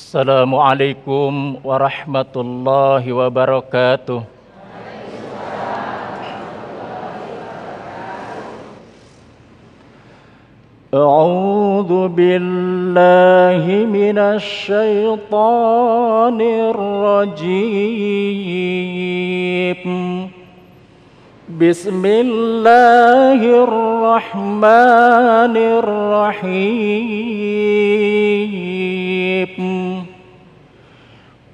Assalamualaikum warahmatullahi wabarakatuh. A'udzu billahi minasy syaithanir rajim. Bismillahirrahmanirrahim.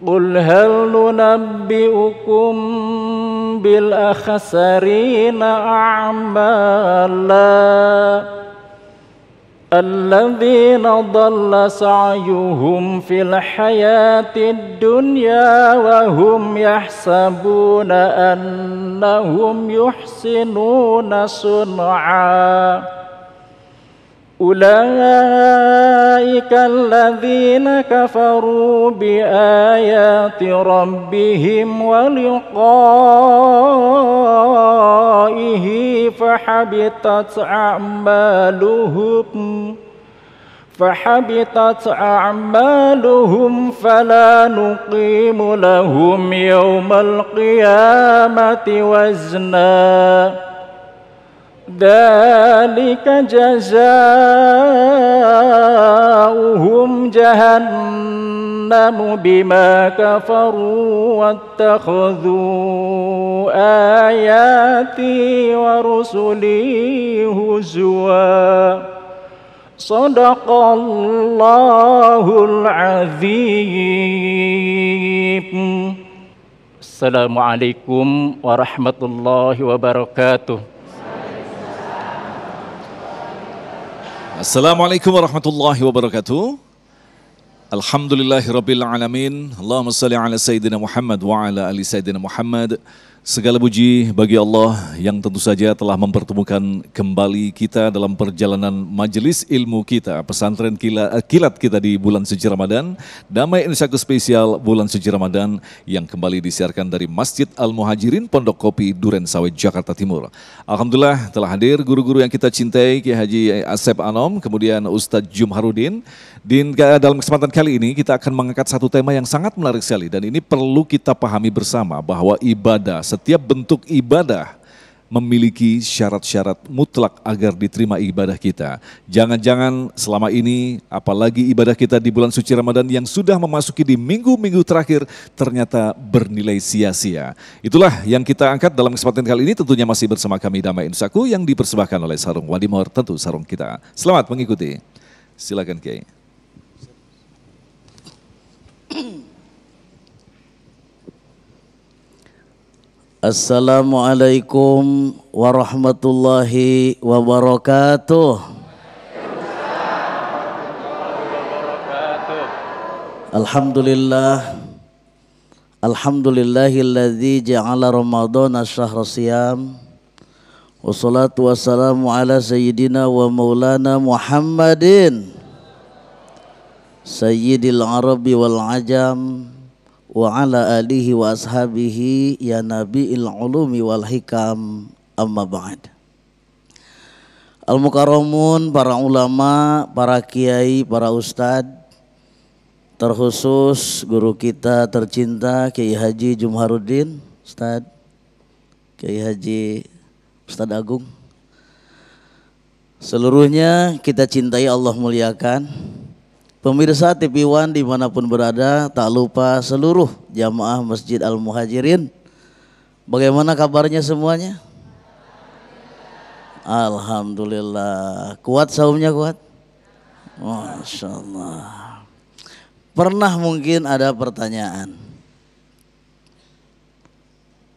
Qul hal nunabbi'ukum bil akhsarina a'mala alladzina dhalla sa'yuhum fil hayatid dunya wa hum yahsabuna annahum yuhsinuna sun'a. Ulaika alladzina kafaru bi ayati rabbihim wa liqa'ihi fahabitat a'maluhum fala nuqimu lahum yawmal qiyamati wazna. Dzalika jazaa'uhum jahannamu bima kafaru wattakhadhu ayati wa rusuli huzwa. Shadaqallahul azim. Assalamualaikum warahmatullahi wabarakatuh. Assalamualaikum warahmatullahi wabarakatuh. Alhamdulillahirabbil alamin. Allahumma shalli ala sayyidina Muhammad wa ala ali sayyidina Muhammad. Segala puji bagi Allah yang tentu saja telah mempertemukan kembali kita dalam perjalanan majelis ilmu kita, pesantren kilat kita di bulan suci Ramadan, Damai Insyaaku spesial bulan suci Ramadan yang kembali disiarkan dari Masjid Al-Muhajirin Pondok Kopi Duren Sawit Jakarta Timur. Alhamdulillah telah hadir guru-guru yang kita cintai, Kiai Haji Asep Anom, kemudian Ustadz Jumharudin. Dalam kesempatan kali ini kita akan mengangkat satu tema yang sangat menarik sekali dan ini perlu kita pahami bersama bahwa ibadah, setiap bentuk ibadah memiliki syarat-syarat mutlak agar diterima ibadah kita. Jangan-jangan selama ini apalagi ibadah kita di bulan suci Ramadan yang sudah memasuki di minggu-minggu terakhir ternyata bernilai sia-sia. Itulah yang kita angkat dalam kesempatan kali ini, tentunya masih bersama kami Damai Insyaaku yang dipersembahkan oleh Sarung Wadimor, tentu sarung kita. Selamat mengikuti. Silakan Kiai. Assalamualaikum warahmatullahi wabarakatuh. Alhamdulillah. Alhamdulillahilladzi ja'ala Ramadhana syahra siyam. Wassalatu wassalamu ala sayyidina wa maulana Muhammadin Sayyidil Arabi wal Ajam wa ala alihi wa ashabihi ya nabi'il ulumi wal hikam, amma ba'd. Al-Mukarramun, para ulama, para kiai, para ustad, terkhusus guru kita tercinta Kiai Haji Jumharudin, Ustad Kiai Haji Ustad Agung. Seluruhnya kita cintai, Allah muliakan. Pemirsa TV One dimanapun berada, tak lupa seluruh jamaah Masjid Al-Muhajirin. Bagaimana kabarnya semuanya? Alhamdulillah. Kuat saumnya, kuat? Masya Allah. Pernah mungkin ada pertanyaan.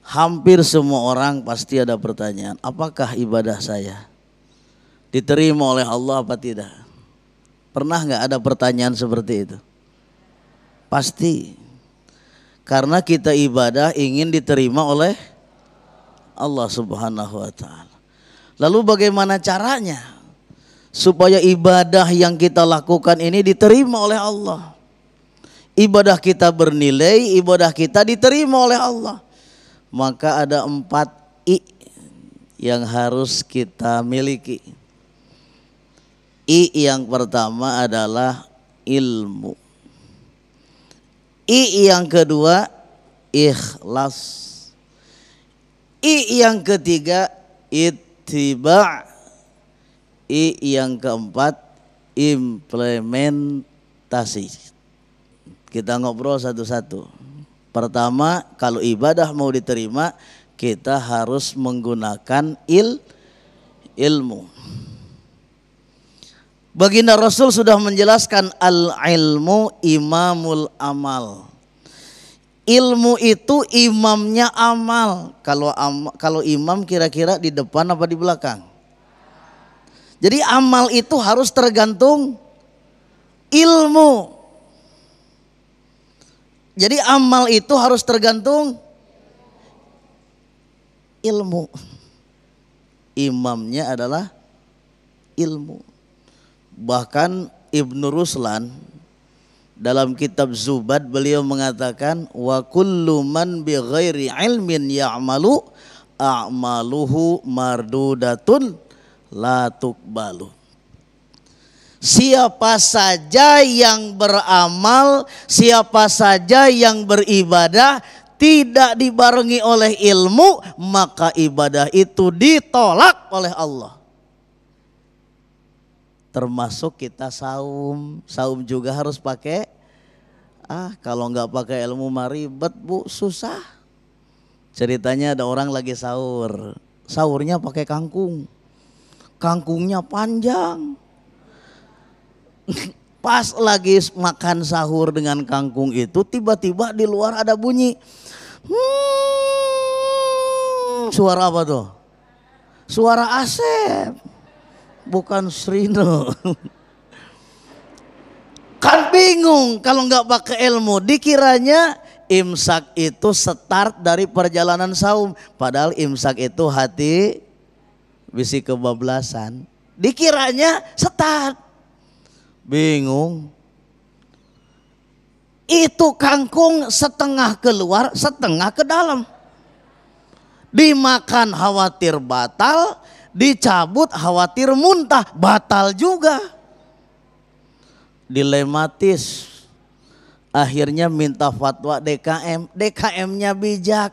Hampir semua orang pasti ada pertanyaan. Apakah ibadah saya diterima oleh Allah apa tidak? Pernah nggak ada pertanyaan seperti itu? Pasti. Karena kita ibadah ingin diterima oleh Allah Subhanahu wa ta'ala. Lalu bagaimana caranya supaya ibadah yang kita lakukan ini diterima oleh Allah? Ibadah kita bernilai, ibadah kita diterima oleh Allah. Maka ada 4 I yang harus kita miliki. I yang pertama adalah ilmu. I yang kedua ikhlas. I yang ketiga ittiba'. I yang keempat implementasi. Kita ngobrol satu-satu. Pertama, kalau ibadah mau diterima, kita harus menggunakan ilmu. Baginda Rasul sudah menjelaskan al-ilmu imamul amal. Ilmu itu imamnya amal. Kalau imam kira-kira di depan apa di belakang? Jadi amal itu harus tergantung ilmu. Jadi amal itu harus tergantung ilmu. Imamnya adalah ilmu. Bahkan Ibnu Ruslan dalam kitab Zubad beliau mengatakan wa kullu man bi ghairi ilmin ya'malu a'maluhu mardudatun la tuqbalu. Siapa saja yang beramal, siapa saja yang beribadah tidak dibarengi oleh ilmu, maka ibadah itu ditolak oleh Allah. Termasuk kita saum juga harus pakai. Kalau nggak pakai ilmu mah ribet bu, susah. Ceritanya ada orang lagi sahur, sahurnya pakai kangkung, kangkungnya panjang. Pas lagi makan sahur dengan kangkung itu, tiba-tiba di luar ada bunyi. Suara apa tuh? Suara Asep, bukan Srino. Kan bingung kalau nggak pakai ilmu, dikiranya imsak itu start dari perjalanan saum, padahal imsak itu hati bisi kebablasan. Dikiranya start, bingung. Itu kangkung setengah keluar, setengah ke dalam. Dimakan khawatir batal, dicabut khawatir muntah, batal juga. Dilematis, akhirnya minta fatwa DKM. DKM-nya bijak,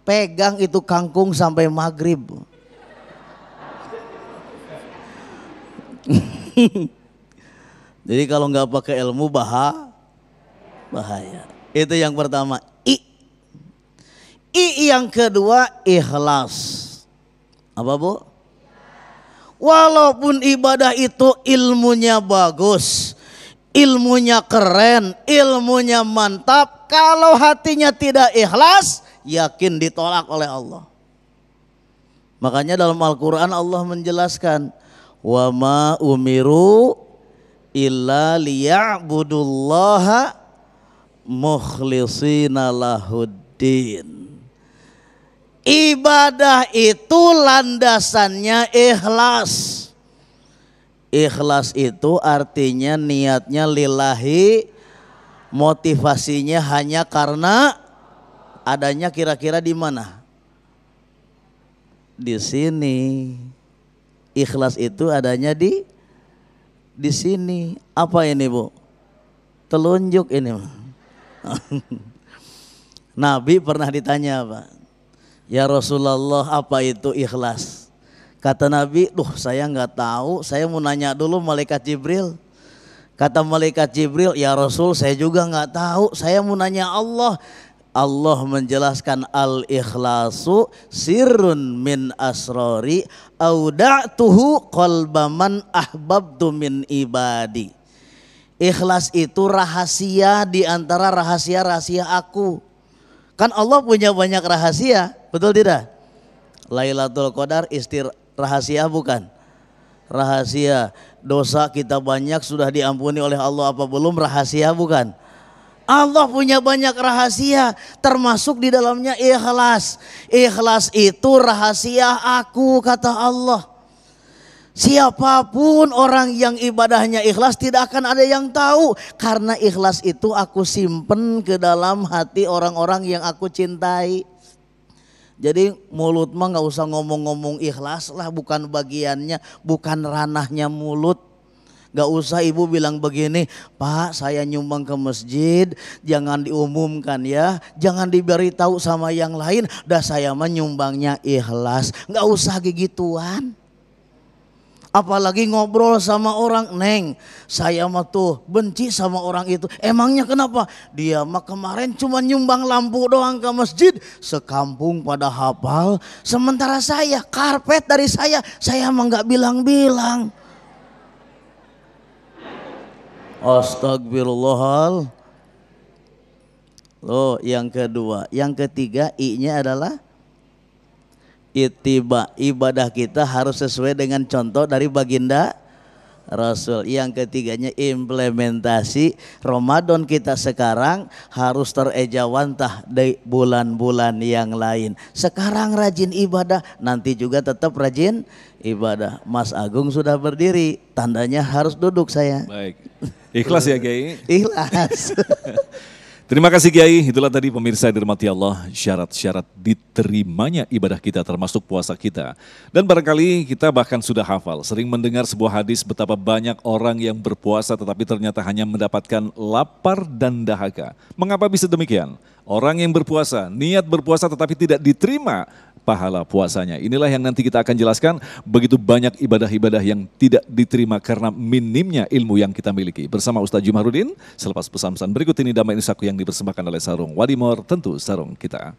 pegang itu kangkung sampai maghrib. Jadi kalau nggak pakai ilmu bahaya. Itu yang pertama. I yang kedua ikhlas. Apa bu? Walaupun ibadah itu ilmunya bagus, ilmunya keren, ilmunya mantap, kalau hatinya tidak ikhlas, yakin ditolak oleh Allah. Makanya dalam Al-Quran Allah menjelaskan, wa ma umiru illa liya'budullaha mukhlishina lahuddin. Ibadah itu landasannya ikhlas. Ikhlas itu artinya niatnya lillahi, motivasinya hanya karena adanya kira-kira di mana? Di sini. Ikhlas itu adanya di sini. Apa ini bu? Telunjuk ini. Nabi pernah ditanya apa? Ya Rasulullah, apa itu ikhlas? Kata Nabi, saya nggak tahu, saya mau nanya dulu malaikat Jibril. Kata malaikat Jibril, ya Rasul saya juga nggak tahu, saya mau nanya Allah. Allah menjelaskan al-ikhlasu sirrun min asrori auda'tuhu qalbaman ahbabtu min ibadi. Ikhlas itu rahasia di antara rahasia-rahasia aku. Kan Allah punya banyak rahasia, betul tidak? Lailatul Qadar rahasia bukan? Rahasia. Dosa kita banyak sudah diampuni oleh Allah apa belum? Rahasia bukan? Allah punya banyak rahasia, termasuk di dalamnya ikhlas. Ikhlas itu rahasia aku, kata Allah. Siapapun orang yang ibadahnya ikhlas tidak akan ada yang tahu. Karena ikhlas itu aku simpen ke dalam hati orang-orang yang aku cintai. Jadi mulut mah gak usah ngomong-ngomong ikhlas lah, bukan bagiannya, bukan ranahnya mulut. Gak usah ibu bilang begini, Pak saya nyumbang ke masjid, jangan diumumkan ya, jangan diberitahu sama yang lain, dah saya menyumbangnya ikhlas. Gak usah gigituan. Apalagi ngobrol sama orang, Neng saya mah tuh benci sama orang itu. Emangnya kenapa? Dia mah kemarin cuma nyumbang lampu doang ke masjid, sekampung pada hafal. Sementara saya, karpet dari saya mah gak bilang-bilang. Astagfirullahal. Loh yang kedua. Yang ketiga I-nya adalah ittiba, ibadah kita harus sesuai dengan contoh dari baginda Rasul. Yang ketiganya implementasi. Ramadan kita sekarang harus terejawantah dari bulan-bulan yang lain. Sekarang rajin ibadah, nanti juga tetap rajin ibadah. Mas Agung sudah berdiri, tandanya harus duduk saya. Baik, ikhlas ya Kiai? Ikhlas. Terima kasih Kiai, itulah tadi pemirsa dirahmati Allah, syarat-syarat diterimanya ibadah kita termasuk puasa kita. Dan barangkali kita bahkan sudah hafal, sering mendengar sebuah hadis betapa banyak orang yang berpuasa tetapi ternyata hanya mendapatkan lapar dan dahaga. Mengapa bisa demikian? Orang yang berpuasa, niat berpuasa tetapi tidak diterima pahala puasanya. Inilah yang nanti kita akan jelaskan, begitu banyak ibadah-ibadah yang tidak diterima karena minimnya ilmu yang kita miliki. Bersama Ustaz Jumahrudin, selepas pesan-pesan berikut ini Damai Nusaku yang dipersembahkan oleh Sarung Wadimor, tentu sarung kita.